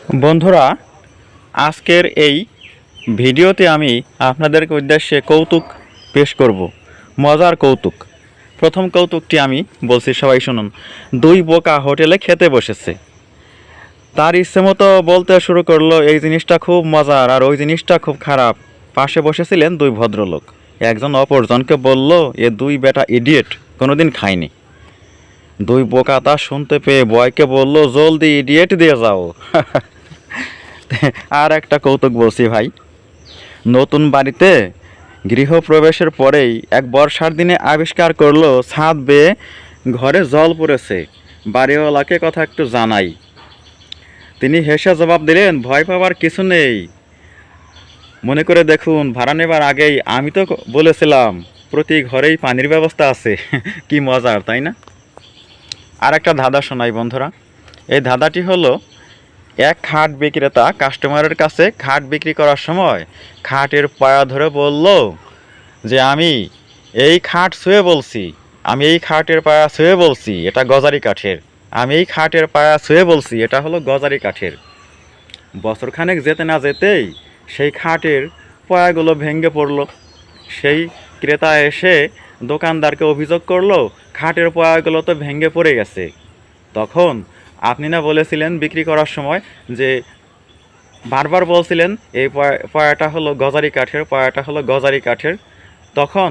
বন্ধুরা, আজকের এই ভিডিওতে আমি আপনাদের উদ্দেশ্যে কৌতুক পেশ করব, মজার কৌতুক। প্রথম কৌতুকটি আমি বলছি, সবাই শুনুন। দুই বোকা হোটেলে খেতে বসেছে। তার ইচ্ছে মতো বলতে শুরু করলো, এই জিনিসটা খুব মজার আর ওই জিনিসটা খুব খারাপ। পাশে বসেছিলেন দুই ভদ্রলোক। একজন অপরজনকে বলল, এ দুই বেটা ইডিয়েট, কোনোদিন খায়নি। দুই বোকা তা শুনতে পেয়ে বয়কে বলল, জলদি ইডিয়েট দিয়ে যাও। আর একটা কৌতুক বলছি ভাই। নতুন বাড়িতে গৃহপ্রবেশের পরেই এক বর্ষার দিনে আবিষ্কার করলো ছাদ বেয়ে ঘরে জল পড়েছে। বাড়িওয়ালাকে কথা একটু জানাই। তিনি হেসে জবাব দিলেন, ভয় পাওয়ার কিছু নেই। মনে করে দেখুন, ভাড়া নেবার আগেই আমি তো বলেছিলাম প্রতি ঘরেই পানির ব্যবস্থা আছে। কি মজার, তাই না? আর একটা ধাঁধা শোনাই বন্ধুরা। এই ধাঁধাটি হলো, এক খাট বিক্রেতা কাস্টমারের কাছে খাট বিক্রি করার সময় খাটের পায়া ধরে বলল যে, আমি এই খাট ছুঁয়ে বলছি, আমি এই খাটের পায়া ছুঁয়ে বলছি এটা গজারি কাঠের, আমি এই খাটের পায়া ছুঁয়ে বলছি এটা হলো গজারি কাঠের। বছরখানেক যেতে না যেতেই সেই খাটের পায়াগুলো ভেঙে পড়ল। সেই ক্রেতা এসে দোকানদারকে অভিযোগ করলো, খাটের পায়াগুলো তো ভেঙে পড়ে গেছে। তখন আপনি না বলেছিলেন বিক্রি করার সময় যে, বারবার বলছিলেন এই পায়াটা হলো গজারি কাঠের, পায়াটা হলো গজারি কাঠের। তখন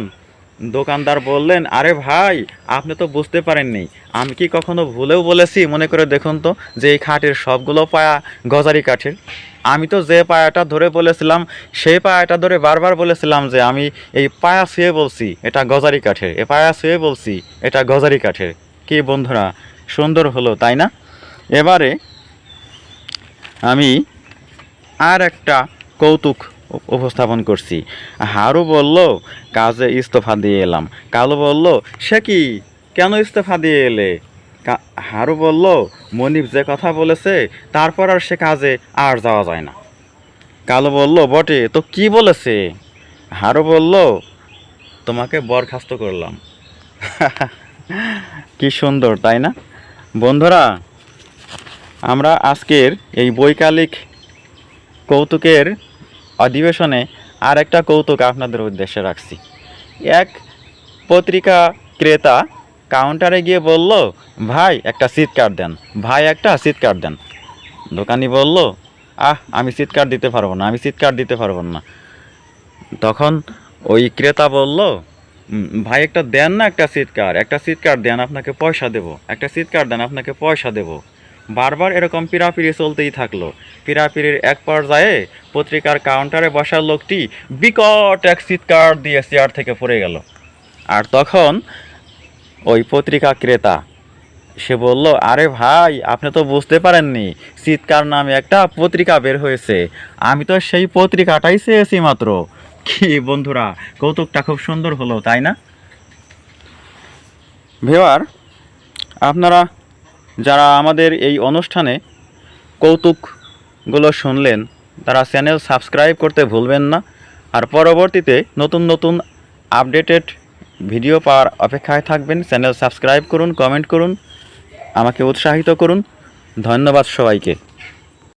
দোকানদার বললেন, আরে ভাই, আপনি তো বুঝতে পারেননি, আমি কি কখনো ভুলেও বলেছি? মনে করে দেখুন তো যে এই খাটের সবগুলো পায়া গজারি কাঠের। আমি তো যে পায়াটা ধরে বলেছিলাম সেই পায়াটা ধরে বারবার বলেছিলাম যে, আমি এই পায়া ছুঁয়ে বলছি এটা গজারি কাঠের, এ পায়া ছুঁয়ে বলছি এটা গজারি কাঠের। কি বন্ধুরা, সুন্দর হলো তাই না? এবারে আমি আর একটা কৌতুক উপস্থাপন করছি। হারু বলল, কাজে ইস্তফা দিয়ে এলাম। কালু বলল, সে কি, কেন ইস্তফা দিয়ে এলে? হারু বলল, মনিব যে কথা বলেছে তারপর আর সে কাজে আর যাওয়া যায় না। কালু বলল, বটে তো কি বলেছে? হারু বলল, তোমাকে বরখাস্ত করলাম। কি সুন্দর তাই না? বন্ধুরা, আমরা আজকের এই বৈকালিক কৌতুকের অধিবেশনে আর একটা কৌতুক আপনাদের উদ্দেশ্যে রাখছি। এক পত্রিকা ক্রেতা কাউন্টারে গিয়ে বলল, ভাই একটা সিট কার্ড দেন, ভাই একটা সিট কার্ড দেন। দোকানি বলল, আমি সিট কার্ড দিতে পারবো না, আমি সিট কার্ড দিতে পারবো না। তখন ওই ক্রেতা বলল, ভাই একটা দেন না, একটা সিট কার্ড, একটা সিট কার্ড দেন, আপনাকে পয়সা দেবো, একটা সিট কার্ড দেন, আপনাকে পয়সা দেবো। বারবার এরকম পিড়াপিড়ি চলতেই থাকলো। পিড়াপিড়ির এক পর্যায়ে পত্রিকার কাউন্টারে বসা লোকটি বিকট এক চিৎকার দিয়ে চেয়ার থেকে পড়ে গেল। আর তখন ওই পত্রিকা ক্রেতা সে বলল, আরে ভাই, আপনি তো বুঝতে পারেননি, চিৎকার নামে একটা পত্রিকা বের হয়েছে, আমি তো সেই পত্রিকাটাই চেয়েছি মাত্র। কি বন্ধুরা, কৌতুকটা খুব সুন্দর হলো তাই না? ভিউয়ার, আপনারা যারা আমাদের এই অনুষ্ঠানে কৌতুকগুলো শুনলেন তারা চ্যানেল সাবস্ক্রাইব করতে ভুলবেন না। আর পরবর্তীতে নতুন নতুন আপডেটেড ভিডিও পাওয়ার অপেক্ষায় থাকবেন। চ্যানেল সাবস্ক্রাইব করুন, কমেন্ট করুন, আমাকে উৎসাহিত করুন। ধন্যবাদ সবাইকে।